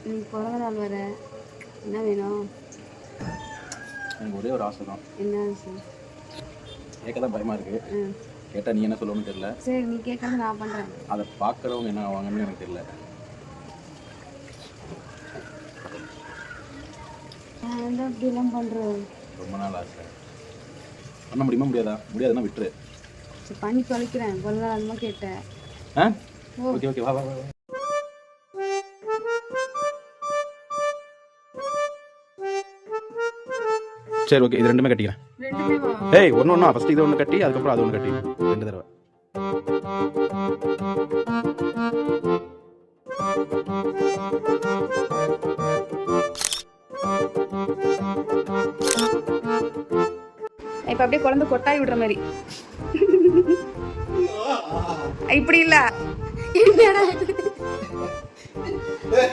நீ பிறந்த நாள் வர என்ன வேணும்? எனக்கு ஒரே ஒரு ஆசை தான். என்ன ஆசை? கேட்க தான் பயமா இருக்கு. கேட்டா நீ என்ன சொல்லணும்னு தெரியல. சரி நீ கேட்கறது நான் பண்றேன். அதை பார்க்குறவங்க என்ன ஆவாங்கன்னு எனக்கு தெரியல. நான் இப்படிலாம் பண்றேன். ரொம்ப நாள் ஆசை. பண்ண முடியுமா முடியாதா? முடியாதுன்னா விட்டுரு. சரி பண்ணி தொலைக்கிறேன். பிறந்த நாள் அதுமா கேட்டேன். ஓகே ஓகே வா வா வா. சரி ஓகே இது ரெண்டுமே கட்டிக்கிறேன். ஏய் ஒன்று ஃபர்ஸ்ட் இது ஒன்று கட்டி அதுக்கப்புறம் அது ஒன்று கட்டி 2 தடவை. இப்போ அப்படியே குழந்தை கொட்டாய் விடுற மாதிரி இப்படி இல்லை என்னடா